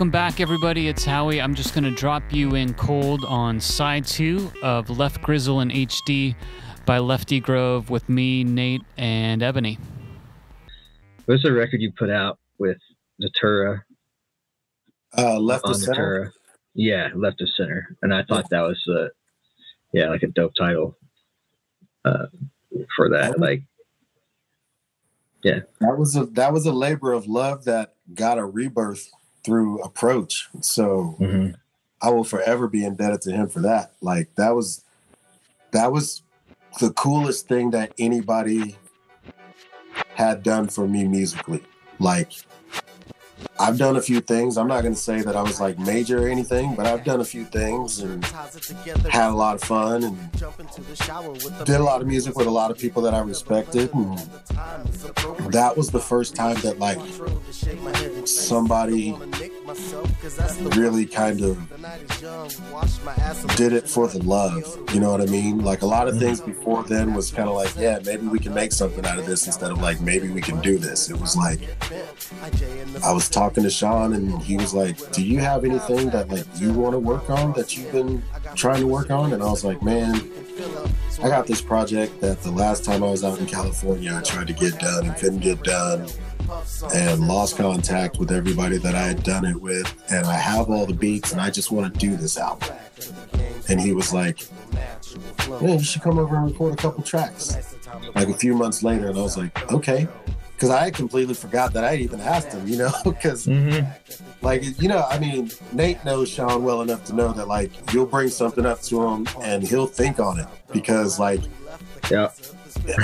Welcome back, everybody. It's Howie. I'm just going to drop you in cold on side 2 of Left Grizzle in HD by LeftE Grove with me, Nate, and Ebony. What's the record you put out with Datura? Left of Center. Datura. Yeah, Left of Center. And I thought that was like a dope title for that. Like, yeah. That was a labor of love that got a rebirth through Approach. So I will forever be indebted to him for that. Like that was the coolest thing that anybody had done for me musically. Like I've done a few things. I'm not going to say that I was like major or anything, but I've done a few things and had a lot of fun and did a lot of music with a lot of people that I respected. And that was the first time that like somebody really kind of did it for the love. You know what I mean? Like a lot of things before then was kind of like, yeah, maybe we can make something out of this instead of like, maybe we can do this. It was like, I was talking to Sean and he was like, do you have anything that like you want to work on that you've been trying to work on? And I was like, man, I got this project that the last time I was out in California I tried to get done and couldn't get done and lost contact with everybody that I had done it with, and I have all the beats and I just want to do this album. And he was like, man, you should come over and record a couple tracks. Like a few months later, and I was like, okay. Because I had completely forgot that I even asked him, you know, because like, you know, I mean, Nate knows Sean well enough to know that like you'll bring something up to him and he'll think on it because like, yeah,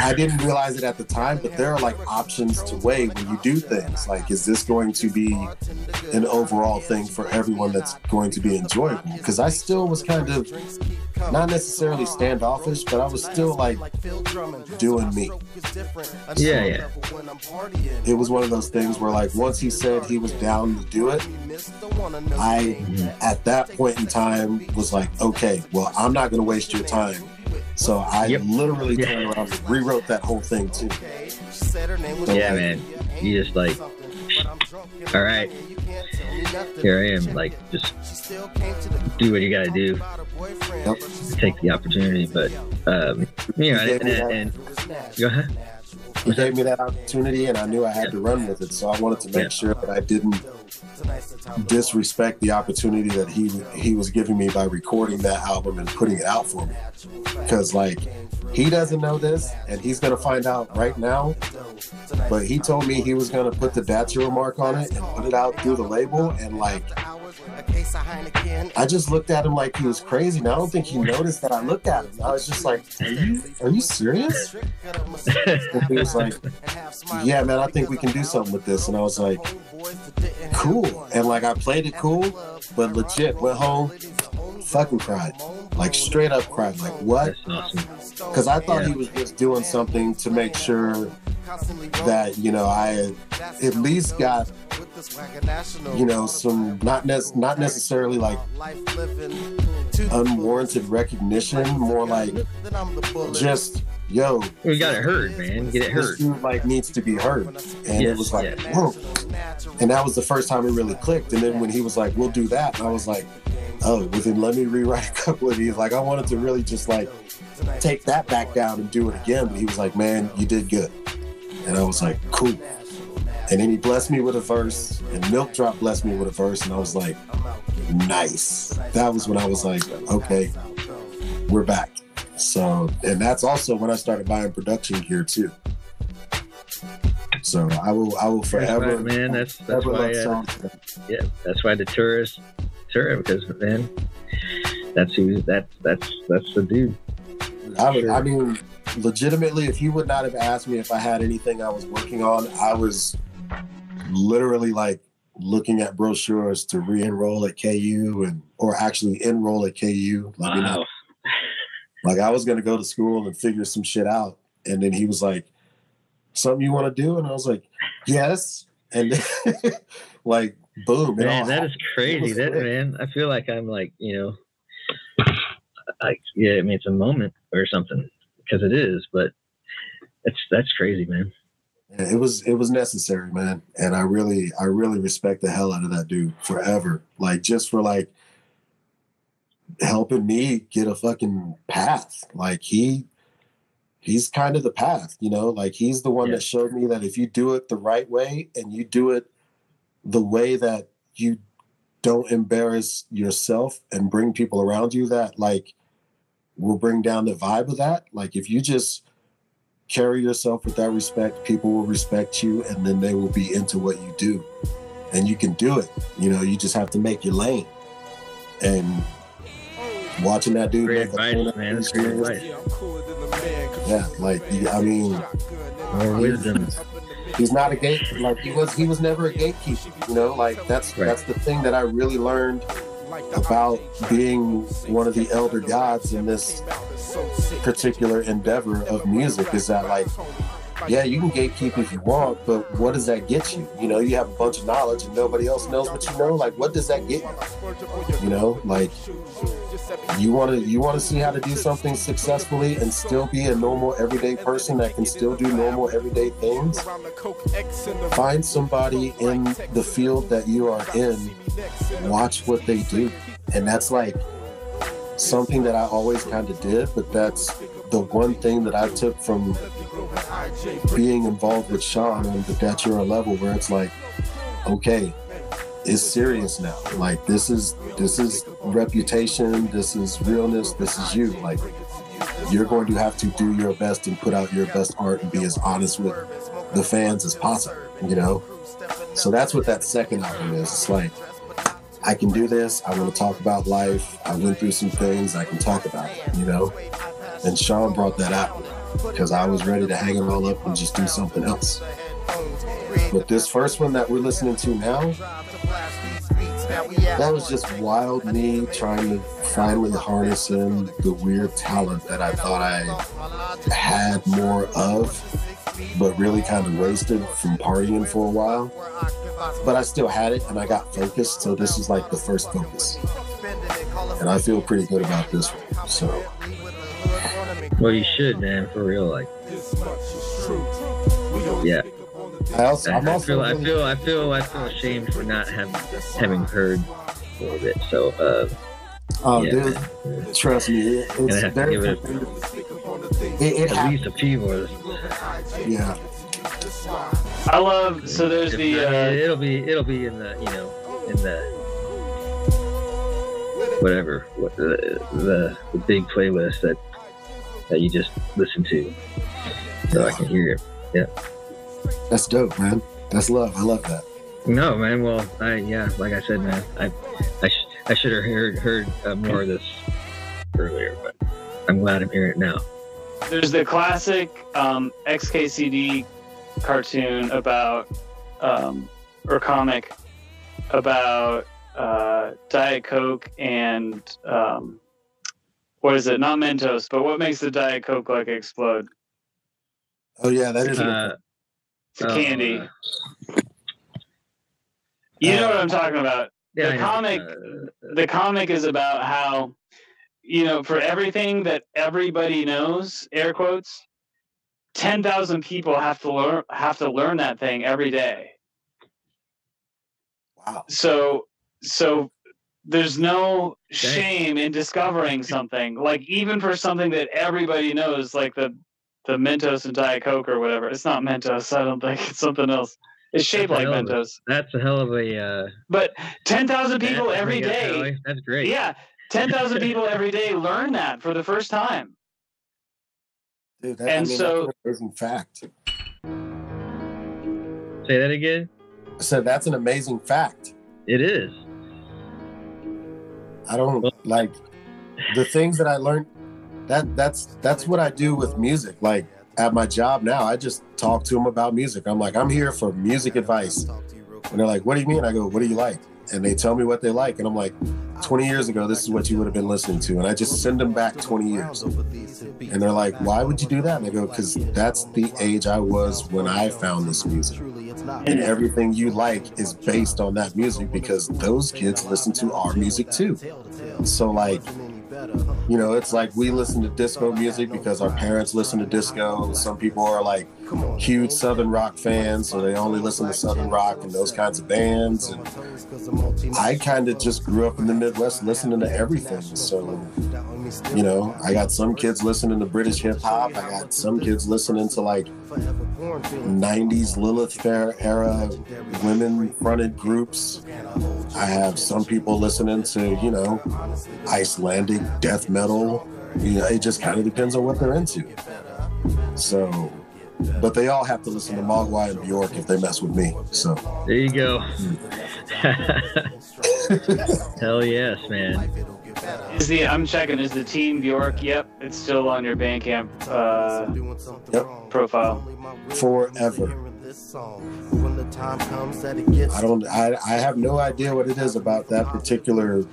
I didn't realize it at the time, but there are like options to weigh when you do things. Like, is this going to be an overall thing for everyone that's going to be enjoyable? Because I still was kind of not necessarily standoffish, but I was still like doing me. Yeah. It was one of those things where like once he said he was down to do it, I at that point in time was like, okay, well, I'm not going to waste your time. So I literally turned around and rewrote that whole thing too. So yeah, man. You just like, all right, here I am. Like, just do what you got to do. Yep. Take the opportunity, but you know, and go ahead. He gave me that opportunity, and I knew I had to run with it. So I wanted to make sure that I didn't disrespect the opportunity that he was giving me by recording that album and putting it out for me. Because like he doesn't know this, and he's gonna find out right now. But he told me he was gonna put the Datura mark on it and put it out through the label, and like I just looked at him like he was crazy. And I don't think he noticed that I looked at him. I was just like, are you serious? And he was like, yeah, man, I think we can do something with this. And I was like, cool. And like I played it cool, but legit went home, fucking cried. Like straight up cried. Like what? Because I thought he was just doing something to make sure that, you know, I had at least got, you know, some not necessarily like unwarranted recognition, more like just, yo, we got it heard, man. Get it heard. This dude like needs to be heard. And it was like, whoa. And that was the first time it really clicked. And then when he was like, we'll do that, I was like, oh, well then let me rewrite a couple of these. Like I wanted to really just like take that back down and do it again. But he was like, man, you did good. And I was like, cool. And then he blessed me with a verse, and Milk Drop blessed me with a verse, and I was like, nice. That was when I was like, okay, we're back. So, and that's also when I started buying production gear too. So I will forever, man. That's why. That's why Datura's Datura, because man, that's the dude. I mean, legitimately, if he would not have asked me if I had anything I was working on, I was literally like looking at brochures to re-enroll at KU or actually enroll at KU. Like, you know, like I was going to go to school and figure some shit out. And then he was like, something you want to do? And I was like, yes. And then, like, boom. Man, that is crazy. Man, I feel like I'm like, you know, I mean, it's a moment or something because it is, but that's crazy, man. It was necessary, man. And I really respect the hell out of that dude forever. Like, just for like helping me get a fucking path. Like he's kind of the path, you know, like he's the one that showed me that if you do it the right way and you do it the way that you don't embarrass yourself and bring people around you that like will bring down the vibe of that. Like if you just carry yourself with that respect, people will respect you, and then they will be into what you do. And you can do it. You know, you just have to make your lane. And watching that dude great advice, man. That's great advice. Yeah, like I mean, more wisdom. He's not a gate, like he was never a gatekeeper, you know, like that's the thing that I really learned about being one of the elder gods in this particular endeavor of music, is that like, yeah, you can gatekeep if you want, but what does that get you? You know, you have a bunch of knowledge and nobody else knows what you know. Like, what does that get you? You know, like you want to see how to do something successfully and still be a normal everyday person that can still do normal everyday things. Find somebody in the field that you are in, watch what they do. And that's like something that I always kind of did, but that's the one thing that I took from being involved with Sean on the Datura level, where it's like, okay, it's serious now. Like this is reputation, this is realness, this is you. Like you're going to have to do your best and put out your best art and be as honest with the fans as possible, you know? So that's what that second album is. It's like, I can do this, I want to talk about life, I went through some things, I can talk about it, you know? And Sean brought that out because I was ready to hang it all up and just do something else. But this first one that we're listening to now, that was just wild me trying to finally harness in the weird talent that I thought I had more of, but really kind of wasted from partying for a while. But I still had it and I got focused, so this is like the first focus. And I feel pretty good about this one, so. Well, you should, man, for real. Like, yeah. I feel ashamed for not having heard a little bit. So, dude, trust me, it's very. At least a few more. Yeah. I love. So there's the. It'll be in the in the whatever the big playlist that you just listen to, so I can hear it. Yeah. That's dope, man. That's love. I love that. No, man. Well, like I said, man, I should have heard more of this earlier, but I'm glad I'm hearing it now. There's the classic XKCD cartoon about or comic about Diet Coke and what is it? Not Mentos, but what makes the Diet Coke like explode? Oh yeah, that is. It's a candy. You know what I'm talking about. Yeah, The comic is about how, you know, for everything that everybody knows, air quotes, 10,000 people have to learn that thing every day. Wow. So there's no shame in discovering something, like even for something that everybody knows, like the Mentos and Diet Coke or whatever. It's not Mentos. I don't think it's something else. It's shaped like Mentos. That's a hell of a. But 10,000 people every day. That's great. Yeah, 10,000 people every day learn that for the first time. Dude, that's an amazing fact. Say that again. I said that's an amazing fact. It is. I don't like the things that I learned. That's what I do with music. Like at my job now, I just talk to them about music. I'm like, I'm here for music advice. And they're like, what do you mean? I go, what do you like? And they tell me what they like. And I'm like, 20 years ago, this is what you would have been listening to. And I just send them back 20 years. And they're like, why would you do that? And I go, because that's the age I was when I found this music. And everything you like is based on that music because those kids listen to our music too. So like, you know, it's like we listen to disco music because our parents listen to disco. Some people are like huge Southern rock fans, so they only listen to Southern rock and those kinds of bands. And I kind of just grew up in the Midwest listening to everything. So, you know, I got some kids listening to British hip hop. I got some kids listening to like 90s Lilith Fair era women fronted groups. I have some people listening to, you know, Icelandic death metal. You know, it just kind of depends on what they're into. So, but they all have to listen to Mogwai and Bjork if they mess with me. So there you go. Hell yes, man. I'm checking. Is the Team Bjork? Yep, it's still on your Bandcamp profile. Forever. I have no idea what it is about that particular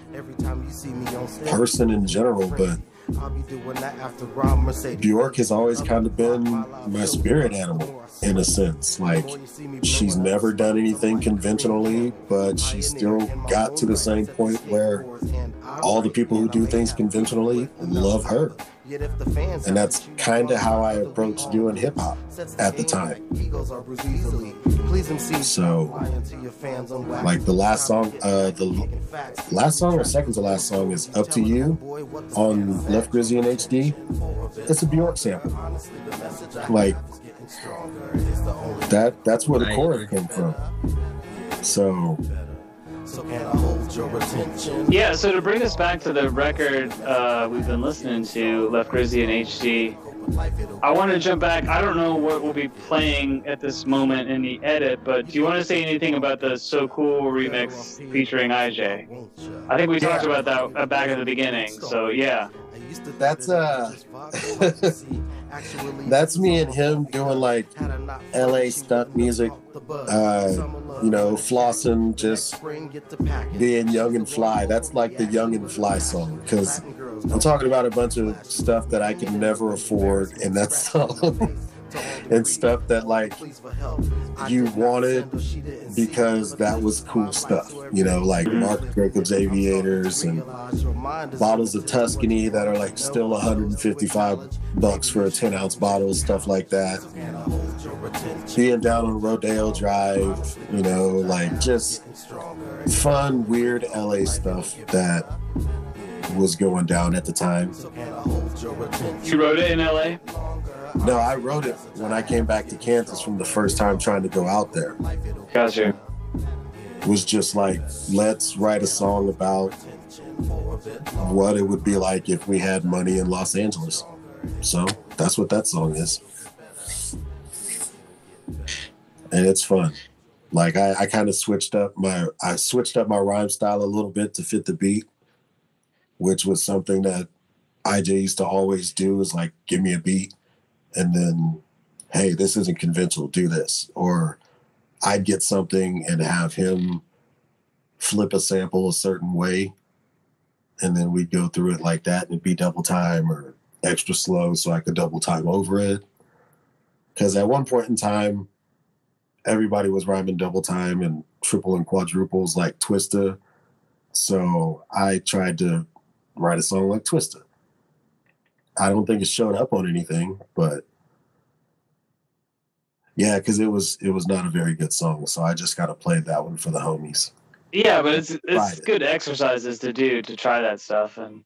person in general, but Bjork has always kind of been my spirit animal in a sense. Like, she's never done anything conventionally, but she still got to the same point where all the people who do things conventionally love her. And that's kind of how I approached doing hip hop at the time. So, like the last song or second to last song is "Up to You" on Left Grizzy in HD. It's a Bjork sample. Like that's where the chorus came from. So. Yeah, so to bring us back to the record we've been listening to, Left Grizzy in HD, I want to jump back. I don't know what we'll be playing at this moment in the edit, but do you want to say anything about the So Cool remix featuring IJ? I think we talked about that back at the beginning, so yeah. That's that's me and him doing like LA stunt music, you know, flossing, just being young and fly. That's like the Young and Fly song, because I'm talking about a bunch of stuff that I could never afford in that song. And stuff that like you wanted because that was cool stuff, you know, like Mark Jacobs Aviators and bottles of Tuscany that are like still $155 for a 10-ounce bottle, stuff like that. Being down on Rodeo Drive, you know, like just fun, weird LA stuff that was going down at the time. You wrote it in LA? No, I wrote it when I came back to Kansas from the first time trying to go out there. Gotcha. It was just like, let's write a song about what it would be like if we had money in Los Angeles. So that's what that song is. And it's fun. Like I kind of switched up my rhyme style a little bit to fit the beat, which was something that IJ used to always do, is like, give me a beat. And then, hey, this isn't conventional, do this. Or I'd get something and have him flip a sample a certain way, and then we'd go through it like that, and it'd be double time or extra slow so I could double time over it. Because at one point in time, everybody was rhyming double time and triple and quadruples like Twista. So I tried to write a song like Twista. I don't think it showed up on anything, but yeah, because it was not a very good song, so I just got to play that one for the homies. Yeah, but it's good exercises to do, to try that stuff, and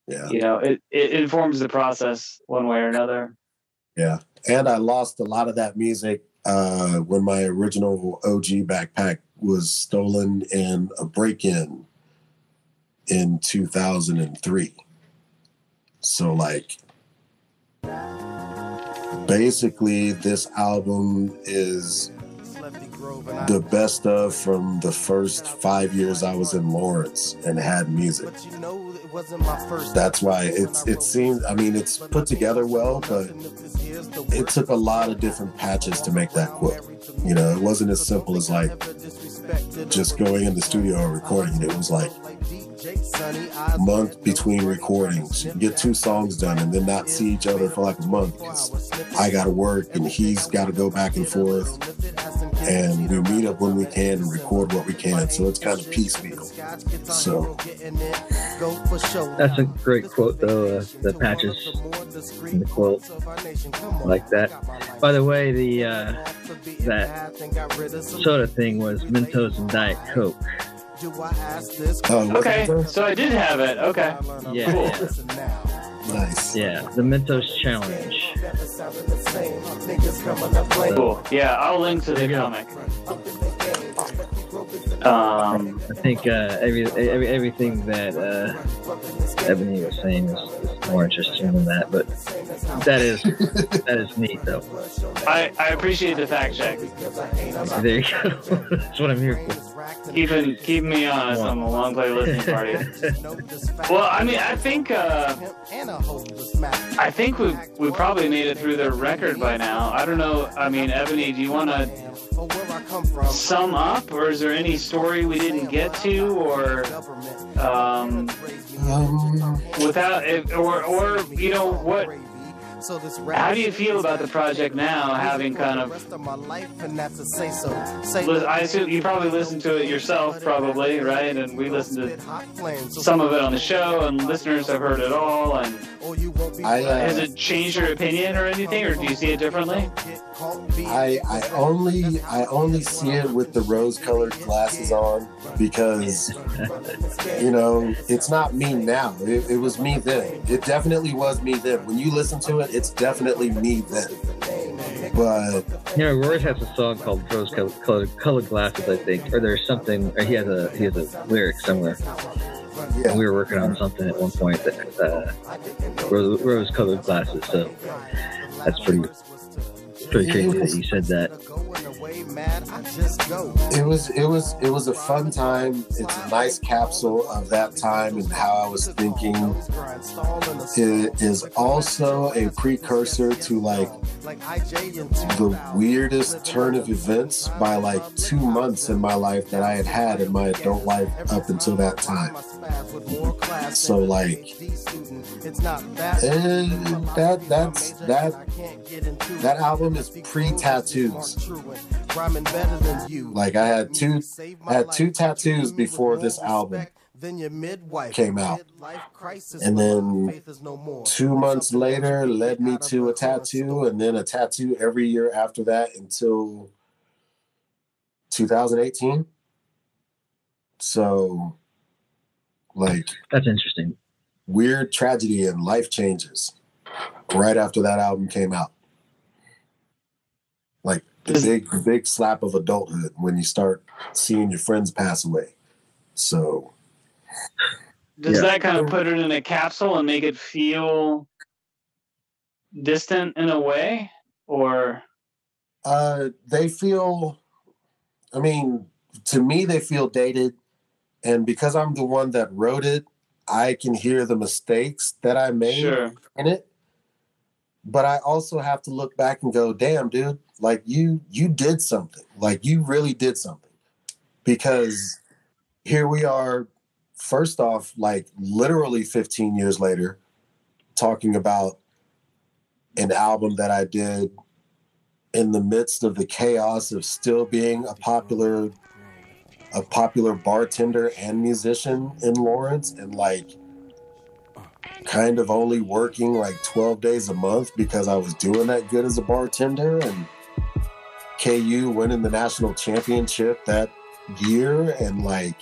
yeah, you know, it informs the process one way or another. Yeah, and I lost a lot of that music when my original OG backpack was stolen in a break-in in 2003. So like, basically this album is the best of from the first 5 years I was in Lawrence and had music. That's why it seems, I mean, it's put together well, but it took a lot of different patches to make that quote. You know, it wasn't as simple as like just going in the studio and recording it. It was like month between recordings. You get 2 songs done and then not see each other for like a month because I gotta work and he's gotta go back and forth. and we meet up when we can and record what we can. So it's kind of piecemeal. So that's a great quote, though. The patches and the quilt, like that. By the way, the that soda thing was Mentos and Diet Coke. Oh, okay, so I did have it. Okay, yeah, cool. Yeah. Nice. Yeah, the Mentos challenge. Cool. Yeah, I'll link to the comic. I think everything that Ebony was saying is more interesting than that, but that is neat, though. I appreciate the fact check. There you go. That's what I'm here for. Keeping me honest on the long play listening party. Well, I mean, I think we probably made it through the record by now. I don't know. I mean, Ebony, do you want to sum up, or is there any story we didn't get to, or without it, or you know what? How do you feel about the project now, having kind of... I assume you probably listened to it yourself, probably, right? And we listened to some of it on the show, and listeners have heard it all. And has it changed your opinion or anything, or do you see it differently? I only see it with the rose-colored glasses on, because you know, it's not me now. It was me then. It definitely was me then. When you listen to it, it's definitely me then. But you know, Roy has a song called "Rose-Colored Glasses," I think, or there's something, or he has a lyric somewhere. Yeah. We were working on something at one point that rose-colored glasses. So that's pretty crazy that you said that. It was a fun time. It's a nice capsule of that time and how I was thinking. It is also a precursor to like the weirdest turn of events by like 2 months in my life that I had in my adult life up until that time. So like that album is pre-tattoos. Like I had two tattoos before this album came out, and then 2 months later led me to a tattoo, and then a tattoo every year after that until 2018. So like, that's interesting. Weird tragedy and life changes right after that album came out. Like the big slap of adulthood when you start seeing your friends pass away. So does that kind of put it in a capsule and make it feel distant in a way, or they feel, I mean, to me they feel dated, and because I'm the one that wrote it, I can hear the mistakes that I made in it. But I also have to look back and go, damn, dude, like you did something. Like you really did something. Because here we are, first off, like literally 15 years later, talking about an album that I did in the midst of the chaos of still being a popular bartender and musician in Lawrence, and like kind of only working like 12 days a month because I was doing that good as a bartender, and KU winning the national championship that year, and like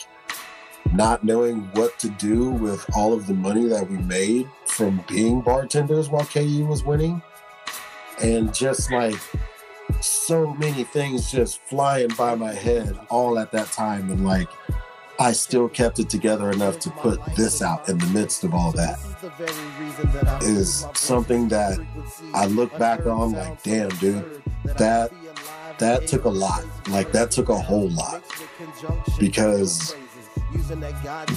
not knowing what to do with all of the money that we made from being bartenders while KU was winning, and just like so many things just flying by my head all at that time, and like I still kept it together enough to put this out in the midst of all that. Is something that I look back on like, damn, dude, that took a lot. Like that took a whole lot, because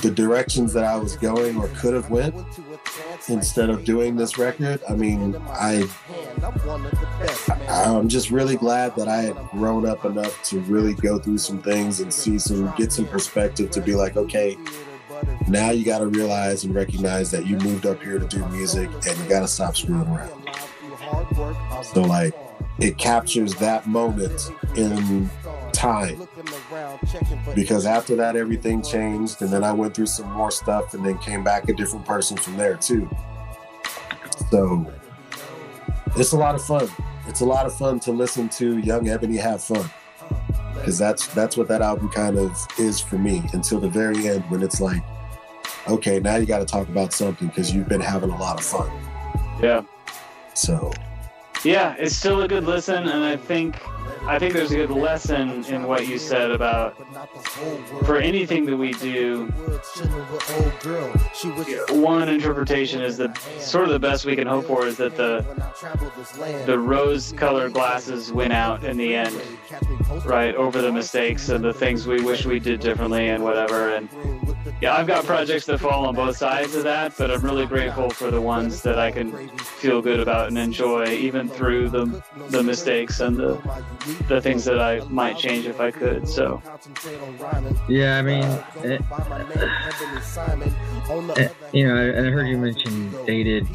the directions that I was going or could have went instead of doing this record, I mean, I'm just really glad that I had grown up enough to really go through some things and get some perspective to be like, okay, now you got to realize and recognize that you moved up here to do music and you got to stop screwing around. So like, it captures that moment in time, because after that everything changed, and then I went through some more stuff and then came back a different person from there too. So it's a lot of fun. It's a lot of fun to listen to young Ebony have fun, because that's what that album kind of is for me, until the very end when it's like, okay, now you got to talk about something because you've been having a lot of fun. Yeah. So yeah, it's still a good listen, and I think there's a good lesson in what you said about, for anything that we do, one interpretation is that sort of the best we can hope for is that the rose-colored glasses win out in the end, right, over the mistakes and the things we wish we did differently and whatever. And yeah, I've got projects that fall on both sides of that, but I'm really grateful for the ones that I can feel good about and enjoy, even through the mistakes and the things that I might change if I could. So yeah, I mean, you know, I heard you mention Dated,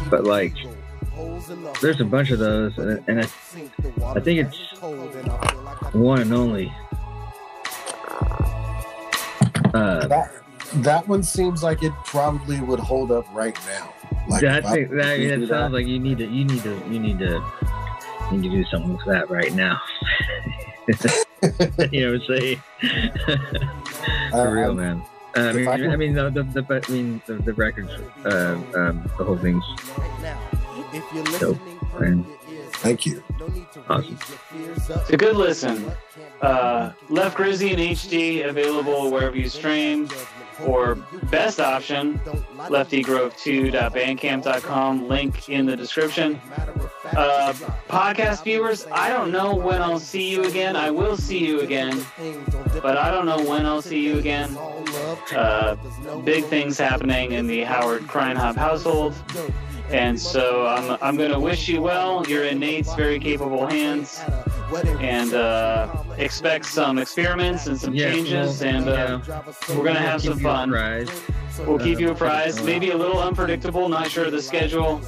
but like, there's a bunch of those, and I think it's one and only. That one seems like it probably would hold up right now. Like, I think that sounds like you need to do something with that right now. You know what I'm saying? For real, man. I mean, the records, the whole thing's dope, man. Thank you. Awesome. It's a good listen. Left Grizzy in HD, available wherever you stream, or best option, LeftEGrove2.bandcamp.com, link in the description. Podcast viewers, I don't know when I'll see you again. I will see you again, but I don't know when I'll see you again. Big things happening in the Howard Kreinhop household. And so I'm going to wish you well. You're in Nate's very capable hands. And expect some experiments and some changes. We're going to have some fun. We'll keep you apprised. Maybe a little unpredictable. Not sure of the schedule.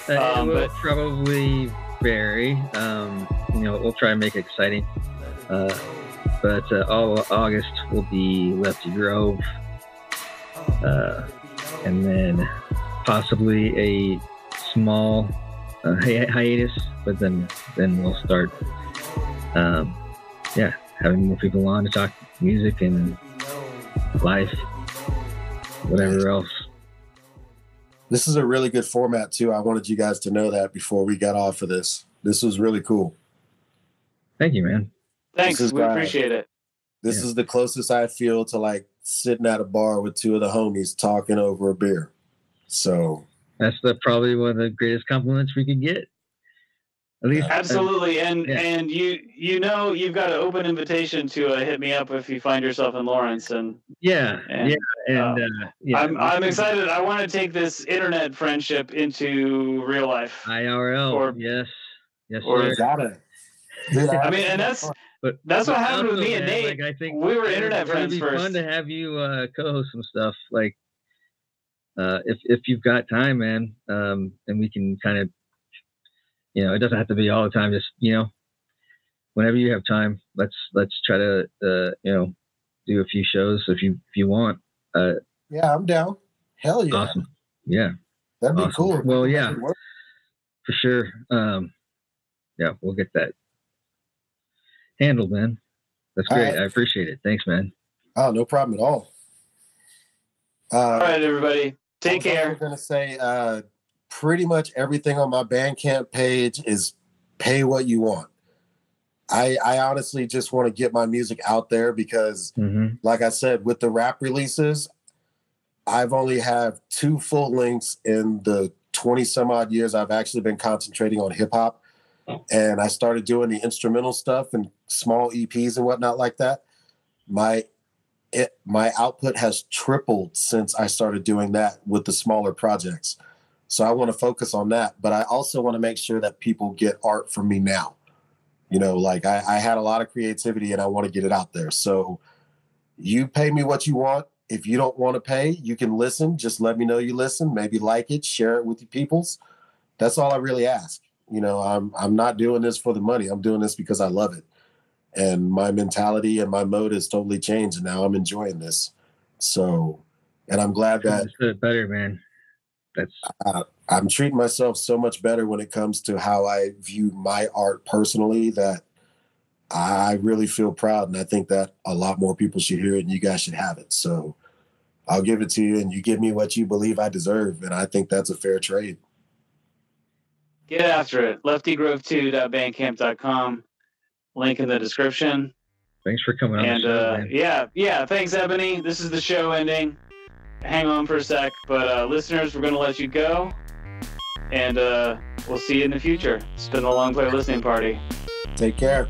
It will probably vary. We'll try and make it exciting. But all August will be LeftE Grove. And then possibly a small hiatus, but then we'll start having more people on to talk music and life, whatever else. This is a really good format too. I wanted you guys to know that before we got off of this. This was really cool. Thank you, man. Thanks. We appreciate it. This is the closest I feel to like sitting at a bar with two of the homies talking over a beer. So that's probably one of the greatest compliments we could get. At least, absolutely. And you've got an open invitation to hit me up if you find yourself in Lawrence. I'm excited. I want to take this internet friendship into real life. IRL. Yes, sir. Got it. I mean, and that's what happened with me and Nate. Like, I think we were internet friends first. It would be fun to have you co-host some stuff. Like, if you've got time, man, and we can kind of, it doesn't have to be all the time. Just, whenever you have time, let's try to, do a few shows if you want. Yeah, I'm down. Hell yeah. Awesome. Yeah. That'd be cool. Well, yeah, for sure. We'll get that handled, man. That's great. Right. I appreciate it. Thanks, man. Oh, no problem at all. All right, everybody. Take care. I'm going to say pretty much everything on my Bandcamp page is pay what you want. I honestly just want to get my music out there because, like I said, with the rap releases, I've only have 2 full lengths in the 20 some odd years I've actually been concentrating on hip hop. And I started doing the instrumental stuff and small EPs and whatnot like that. My output has tripled since I started doing that with the smaller projects. So I want to focus on that. But I also want to make sure that people get art from me now. Like I had a lot of creativity and I want to get it out there. So you pay me what you want. If you don't want to pay, you can listen. Just let me know you listen. Maybe like it, share it with your peoples. That's all I really ask. You know, I'm not doing this for the money. I'm doing this because I love it. And my mentality and my mode has totally changed. And now I'm enjoying this. So, and I'm glad that better, man. I'm treating myself so much better when it comes to how I view my art personally, that I really feel proud. And I think that a lot more people should hear it, and you guys should have it. So I'll give it to you, and you give me what you believe I deserve. And I think that's a fair trade. Get after it. LefteGrove2.bandcamp.com. Link in the description. Thanks for coming on the show, man. Yeah. Thanks, Ebony. This is the show ending. Hang on for a sec. But listeners, we're going to let you go. And we'll see you in the future. It's been the Long Play Listening Party. Take care.